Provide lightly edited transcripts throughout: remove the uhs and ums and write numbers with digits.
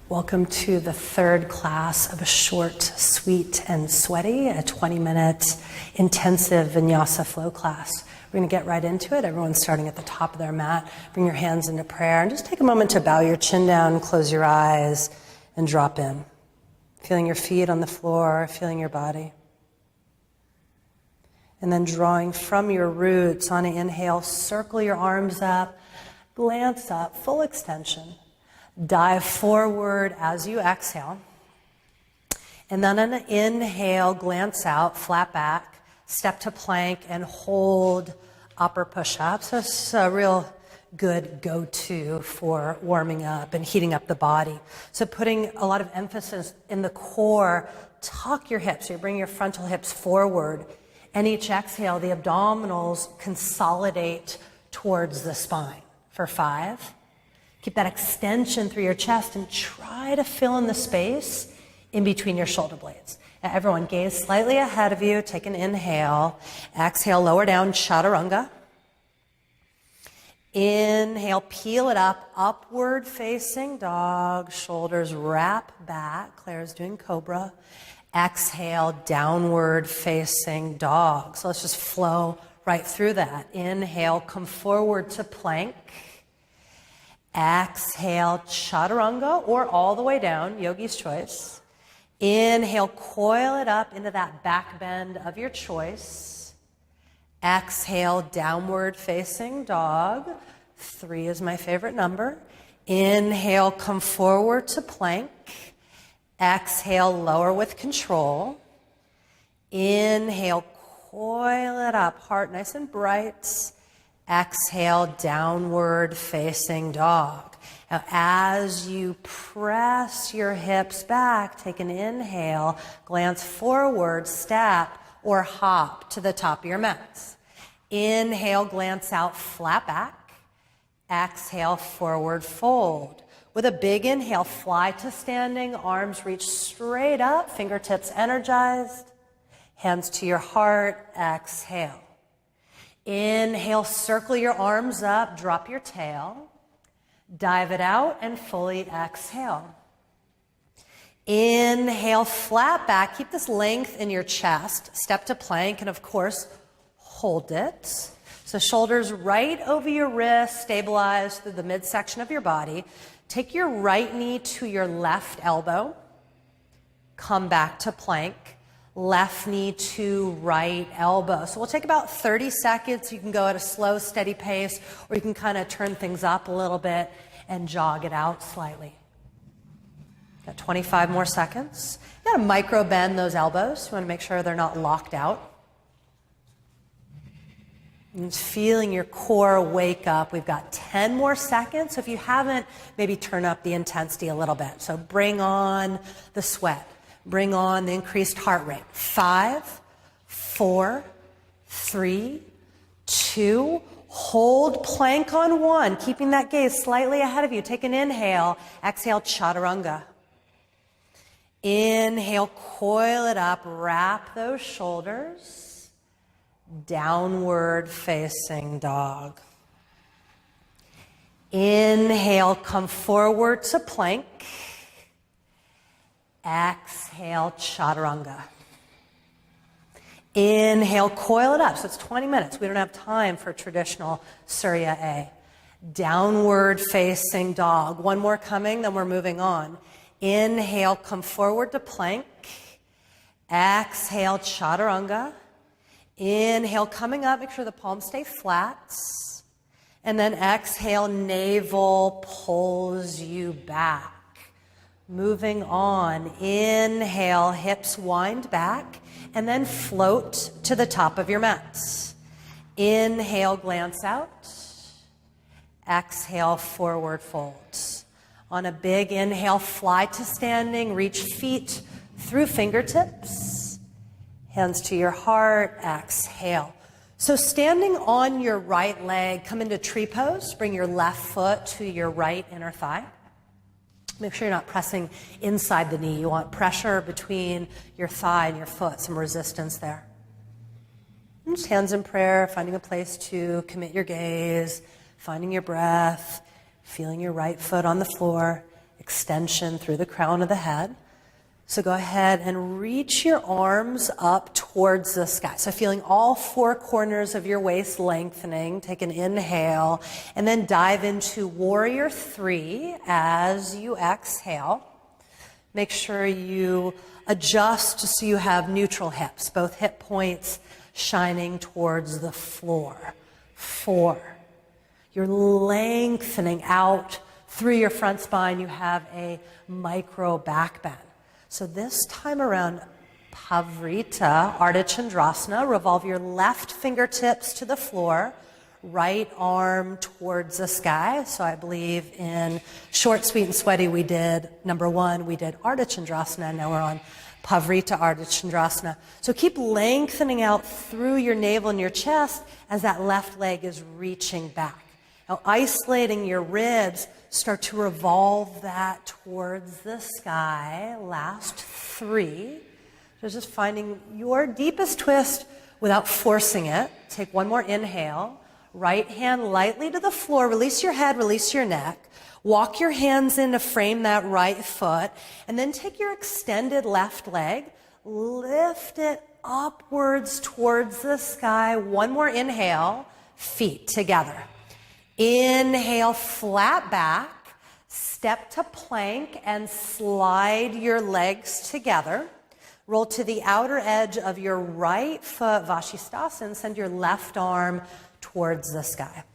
Welcome to the third class of a short, sweet, and sweaty, a 20-minute intensive vinyasa flow class. We're going to get right into it. Everyone's starting at the top of their mat. Bring your hands into prayer and just take a moment to bow your chin down, close your eyes, and drop in. Feeling your feet on the floor, feeling your body. And then drawing from your roots on an inhale, circle your arms up, glance up, full extension. Dive forward as you exhale. And then on an inhale, glance out, flat back, step to plank, and hold upper push-up. So it's a real good go-to for warming up and heating up the body. So putting a lot of emphasis in the core, tuck your hips. So you bring your frontal hips forward. And each exhale, the abdominals consolidate towards the spine. For 5. Keep that extension through your chest and try to fill in the space in between your shoulder blades. Now everyone, gaze slightly ahead of you. Take an inhale. Exhale, lower down, chaturanga. Inhale, peel it up, upward facing dog. Shoulders wrap back. Claire's doing cobra. Exhale, downward facing dog. So let's just flow right through that. Inhale, come forward to plank. Exhale, chaturanga, or all the way down, yogi's choice. Inhale, coil it up into that back bend of your choice. Exhale, downward facing dog. 3 is my favorite number. Inhale, come forward to plank. Exhale, lower with control. Inhale, coil it up, heart nice and bright. Exhale, downward facing dog. Now, as you press your hips back, take an inhale, glance forward, step or hop to the top of your mat. Inhale, glance out, flat back. Exhale, forward fold. With a big inhale, fly to standing, arms reach straight up, fingertips energized, hands to your heart, exhale. Inhale, circle your arms up, drop your tail, dive it out, and fully exhale. Inhale, flat back, keep this length in your chest, step to plank, and of course, hold it. So shoulders right over your wrist, stabilize through the midsection of your body. Take your right knee to your left elbow, come back to plank. Left knee to right elbow. So we'll take about 30 seconds. You can go at a slow, steady pace, or you can kind of turn things up a little bit and jog it out slightly. Got 25 more seconds. You gotta micro bend those elbows. You wanna make sure they're not locked out. And feeling your core wake up. We've got 10 more seconds. So if you haven't, maybe turn up the intensity a little bit. So bring on the sweat. Bring on the increased heart rate. 5, 4, 3, 2, hold plank on 1, keeping that gaze slightly ahead of you. Take an inhale, exhale, chaturanga. Inhale, coil it up, wrap those shoulders, downward facing dog. Inhale, come forward to plank. Exhale, chaturanga. Inhale, coil it up. So it's 20 minutes. We don't have time for traditional Surya A. Downward facing dog. One more coming, then we're moving on. Inhale, come forward to plank. Exhale, chaturanga. Inhale, coming up, make sure the palms stay flat. And then exhale, navel pulls you back. Moving on, inhale, hips wind back, and then float to the top of your mat. Inhale, glance out. Exhale, forward fold. On a big inhale, fly to standing, reach feet through fingertips. Hands to your heart, exhale. So standing on your right leg, come into tree pose. Bring your left foot to your right inner thigh. Make sure you're not pressing inside the knee. You want pressure between your thigh and your foot, some resistance there. And just hands in prayer, finding a place to commit your gaze, finding your breath, feeling your right foot on the floor, extension through the crown of the head. So go ahead and reach your arms up towards the sky. So feeling all four corners of your waist lengthening. Take an inhale and then dive into warrior three as you exhale. Make sure you adjust so you have neutral hips, both hip points shining towards the floor. 4. You're lengthening out through your front spine. You have a micro back bend. So this time around, Pavrita, Ardha Chandrasana, revolve your left fingertips to the floor, right arm towards the sky. So I believe in Short, Sweet, and Sweaty we did, number 1, we did Ardha Chandrasana, and now we're on Pavrita Ardha Chandrasana. So keep lengthening out through your navel and your chest as that left leg is reaching back. Now isolating your ribs, start to revolve that towards the sky. Last 3. So just finding your deepest twist without forcing it. Take one more inhale. Right hand lightly to the floor. Release your head, release your neck. Walk your hands in to frame that right foot. And then take your extended left leg. Lift it upwards towards the sky. One more inhale. Feet together. Inhale, flat back. Step to plank and slide your legs together. Roll to the outer edge of your right foot, Vashisthasana. Send your left arm towards the sky.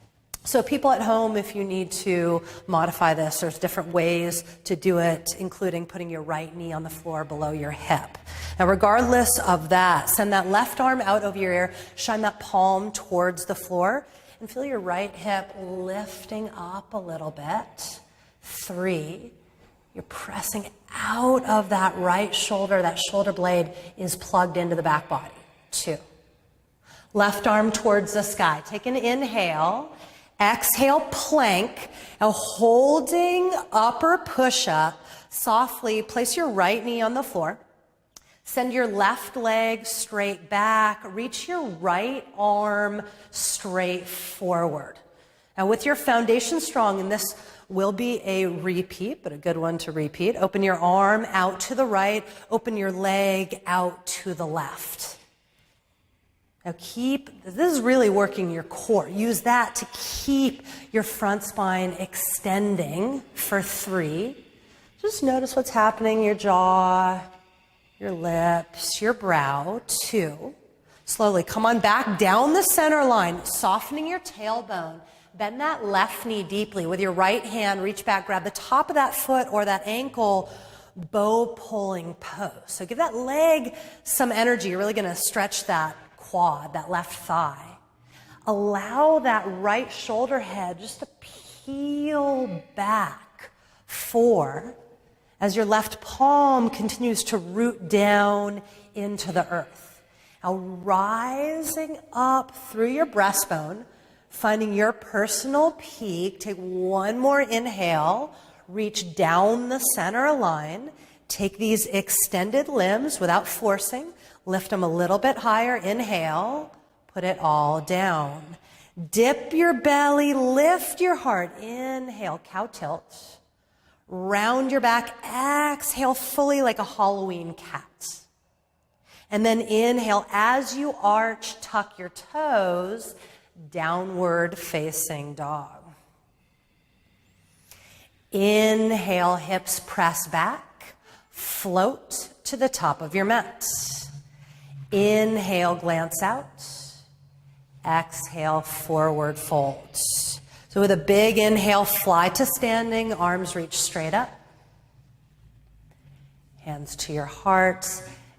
So people at home, if you need to modify this, there's different ways to do it, including putting your right knee on the floor below your hip. Now, regardless of that, send that left arm out over your ear, shine that palm towards the floor, and feel your right hip lifting up a little bit. 3, you're pressing out of that right shoulder. That shoulder blade is plugged into the back body. 2, left arm towards the sky. Take an inhale. Exhale, plank. Now holding upper push-up, softly place your right knee on the floor. Send your left leg straight back. Reach your right arm straight forward. Now with your foundation strong, and this will be a repeat, but a good one to repeat. Open your arm out to the right. Open your leg out to the left. Now this is really working your core. Use that to keep your front spine extending for 3. Just notice what's happening, your jaw, your lips, your brow. 2. Slowly come on back down the center line, softening your tailbone. Bend that left knee deeply. With your right hand, reach back, grab the top of that foot or that ankle, bow pulling pose. So give that leg some energy. You're really going to stretch that quad, that left thigh. Allow that right shoulder head just to peel back. 4, as your left palm continues to root down into the earth. Now rising up through your breastbone, finding your personal peak. Take one more inhale. Reach down the center line. Take these extended limbs without forcing. Lift them a little bit higher. Inhale. Put it all down. Dip your belly. Lift your heart. Inhale. Cow tilt. Round your back. Exhale fully like a Halloween cat. And then inhale. As you arch, tuck your toes. Downward facing dog. Inhale, hips press back. Float to the top of your mat. Inhale, glance out. Exhale, forward fold. So with a big inhale, fly to standing, arms reach straight up. Hands to your heart.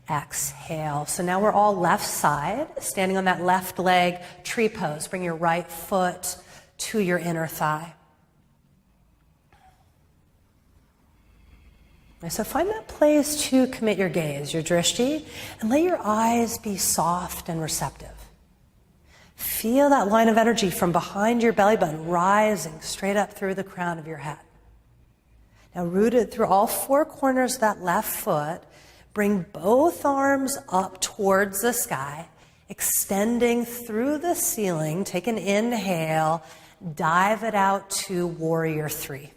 Exhale. So now we're all left side, standing on that left leg, tree pose. Bring your right foot to your inner thigh. So find that place to commit your gaze, your drishti, and let your eyes be soft and receptive. Feel that line of energy from behind your belly button rising straight up through the crown of your head. Now rooted through all 4 corners of that left foot, bring both arms up towards the sky, extending through the ceiling. Take an inhale, dive it out to warrior 3.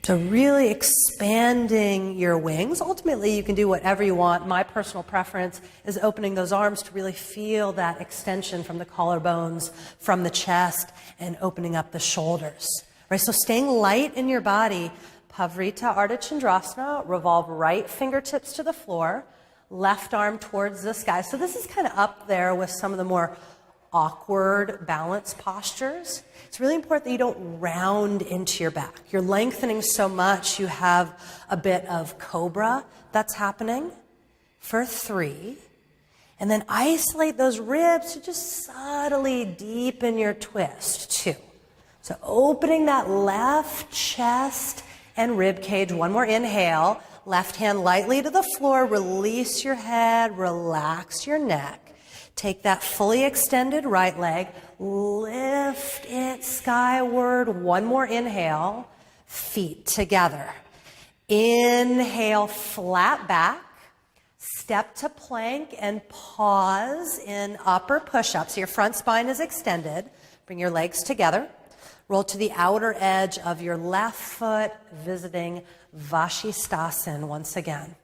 So really expanding your wings. Ultimately, you can do whatever you want. My personal preference is opening those arms to really feel that extension from the collarbones, from the chest, and opening up the shoulders. Right? So staying light in your body. Pavrita Ardha Chandrasana, revolve right fingertips to the floor, left arm towards the sky. So this is kind of up there with some of the more awkward balance postures. It's really important that you don't round into your back. You're lengthening so much, you have a bit of cobra that's happening for 3. And then isolate those ribs to just subtly deepen your twist, 2. So opening that left chest and rib cage. One more inhale. Left hand lightly to the floor. Release your head. Relax your neck. Take that fully extended right leg, lift it skyward. One more inhale, feet together. Inhale, flat back, step to plank and pause in upper push-up. So your front spine is extended. Bring your legs together. Roll to the outer edge of your left foot, visiting Vashisthasana once again.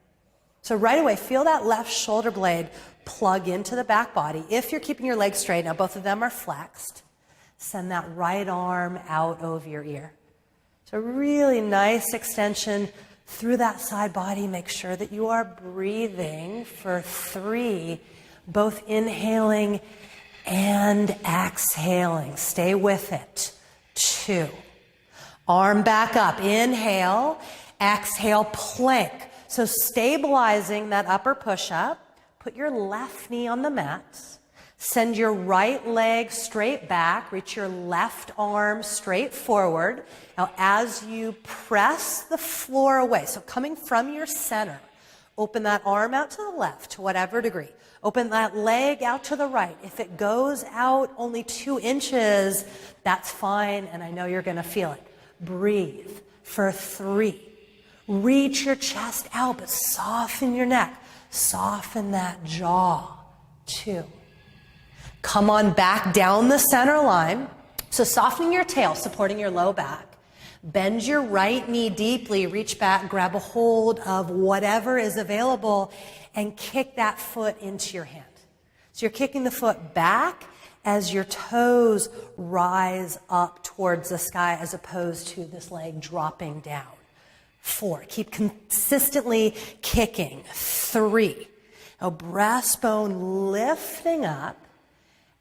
So right away, feel that left shoulder blade plug into the back body. If you're keeping your legs straight, now both of them are flexed, send that right arm out over your ear. So really nice extension through that side body. Make sure that you are breathing for 3, both inhaling and exhaling. Stay with it. 2. Arm back up. Inhale, exhale, plank. So stabilizing that upper push-up. Put your left knee on the mat. Send your right leg straight back. Reach your left arm straight forward. Now, as you press the floor away, so coming from your center, open that arm out to the left to whatever degree. Open that leg out to the right. If it goes out only 2 inches, that's fine, and I know you're going to feel it. Breathe for 3. Reach your chest out, but soften your neck. Soften that jaw. 2. Come on back down the center line. So softening your tail, supporting your low back. Bend your right knee deeply. Reach back, grab a hold of whatever is available, and kick that foot into your hand. So you're kicking the foot back as your toes rise up towards the sky as opposed to this leg dropping down. 4, keep consistently kicking. 3, now breastbone lifting up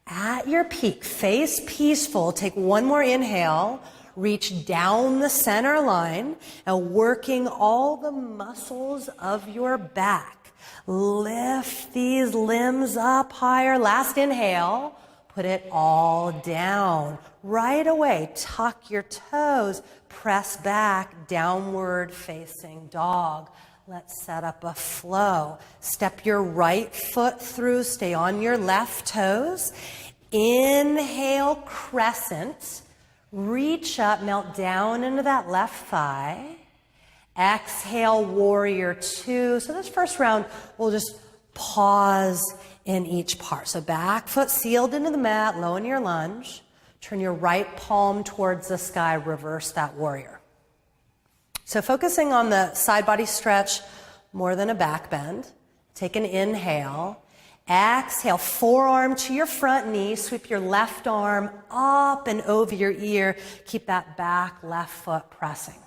at your peak. Face peaceful. Take one more inhale. Reach down the center line. Now working all the muscles of your back. Lift these limbs up higher. Last inhale. Put it all down. Right away, tuck your toes. Press back, downward facing dog. Let's set up a flow. Step your right foot through. Stay on your left toes. Inhale, crescent. Reach up, melt down into that left thigh. Exhale, warrior 2. So this first round, we'll just pause in each part. So back foot sealed into the mat, low in your lunge. Turn your right palm towards the sky, reverse that warrior. So focusing on the side body stretch more than a back bend. Take an inhale. Exhale, forearm to your front knee. Sweep your left arm up and over your ear. Keep that back left foot pressing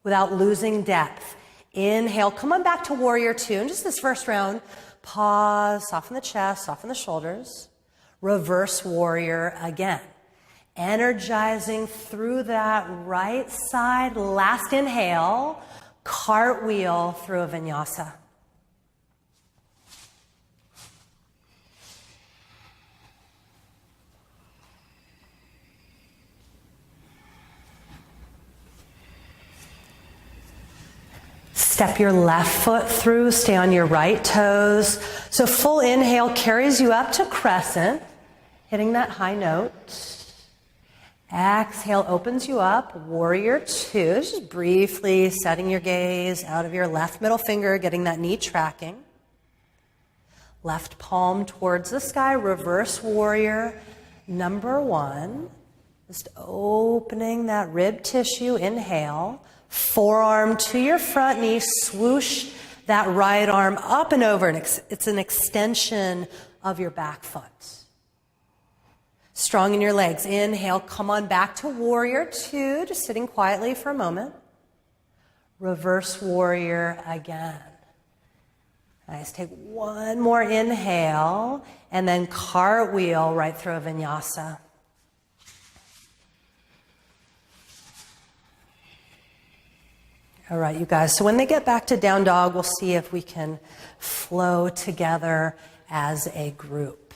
without losing depth. Inhale, come on back to warrior 2. And just this first round, pause, soften the chest, soften the shoulders. Reverse warrior again. Energizing through that right side. Last inhale, cartwheel through a vinyasa. Step your left foot through, stay on your right toes. So full inhale carries you up to crescent, hitting that high note. Exhale opens you up, warrior 2. Just briefly setting your gaze out of your left middle finger, getting that knee tracking. Left palm towards the sky, reverse warrior number 1. Just opening that rib tissue, inhale. Forearm to your front knee, swoosh that right arm up and over. It's an extension of your back foot. Strong in your legs. Inhale, come on back to warrior two, just sitting quietly for a moment. Reverse warrior again. Nice. Take one more inhale and then cartwheel right through a vinyasa. All right, you guys. So when they get back to down dog, we'll see if we can flow together as a group.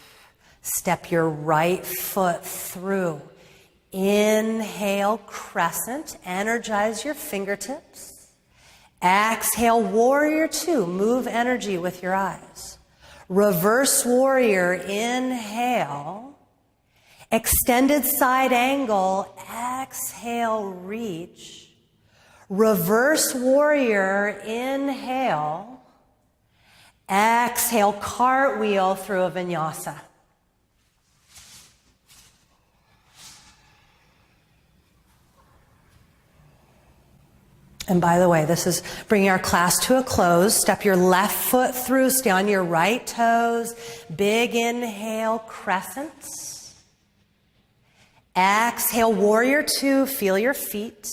Step your right foot through. Inhale, crescent. Energize your fingertips. Exhale, warrior two. Move energy with your eyes. Reverse warrior, inhale. Extended side angle, exhale, reach. Reverse warrior, inhale. Exhale, cartwheel through a vinyasa. And by the way, this is bringing our class to a close. Step your left foot through, stay on your right toes. Big inhale, crescents. Exhale, warrior two, feel your feet.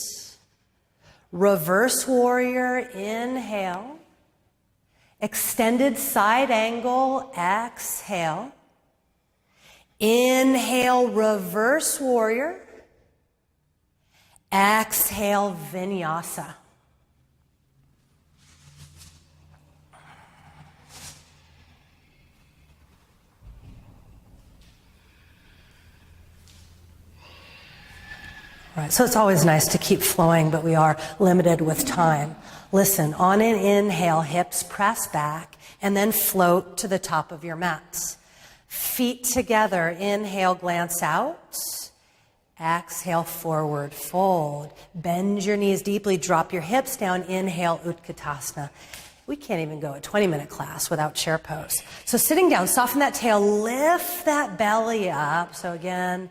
Reverse warrior, inhale. Extended side angle, exhale. Inhale, reverse warrior. Exhale, vinyasa. Right, so it's always nice to keep flowing, but we are limited with time. Listen, on an inhale, hips press back, and then float to the top of your mats. Feet together, inhale, glance out. Exhale, forward fold. Bend your knees deeply, drop your hips down, inhale, Utkatasana. We can't even go a 20-minute class without chair pose. So sitting down, soften that tail, lift that belly up. So again,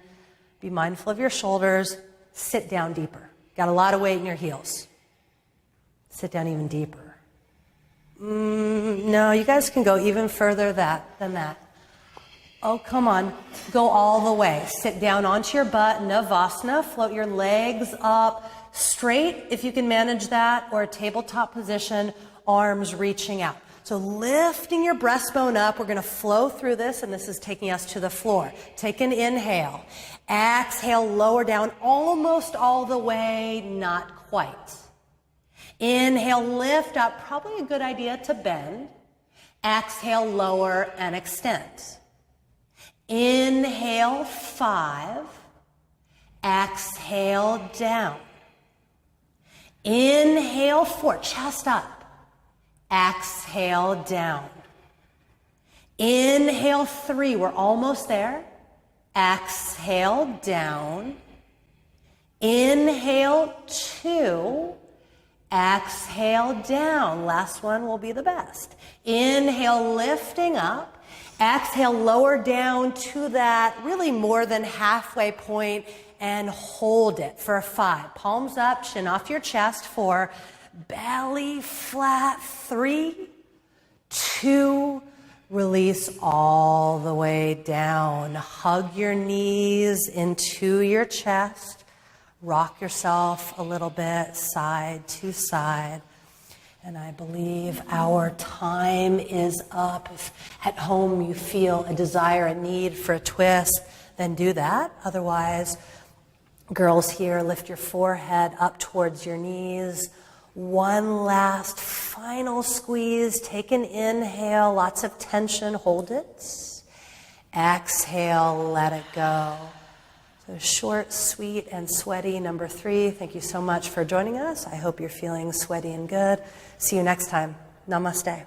be mindful of your shoulders. Sit down deeper. Got a lot of weight in your heels. Sit down even deeper. No, you guys can go even further than that. Oh, come on. Go all the way. Sit down onto your butt, Navasana. Float your legs up straight, if you can manage that, or a tabletop position, arms reaching out. So lifting your breastbone up, we're going to flow through this, and this is taking us to the floor. Take an inhale. Exhale, lower down almost all the way, not quite. Inhale, lift up. Probably a good idea to bend. Exhale, lower and extend. Inhale, 5. Exhale, down. Inhale, 4. Chest up. Exhale, down. Inhale, 3. We're almost there. Exhale, down. Inhale, 2. Exhale, down. Last one will be the best. Inhale, lifting up. Exhale, lower down to that really more than halfway point and hold it for 5. Palms up, chin off your chest. 4. Belly flat. 3, 2, release all the way down. Hug your knees into your chest. Rock yourself a little bit, side to side. And I believe our time is up. If at home you feel a desire, a need for a twist, then do that. Otherwise, girls here, lift your forehead up towards your knees. One last final squeeze. Take an inhale, lots of tension, hold it. Exhale, let it go. So short, sweet, and sweaty, number 3. Thank you so much for joining us. I hope you're feeling sweaty and good. See you next time. Namaste.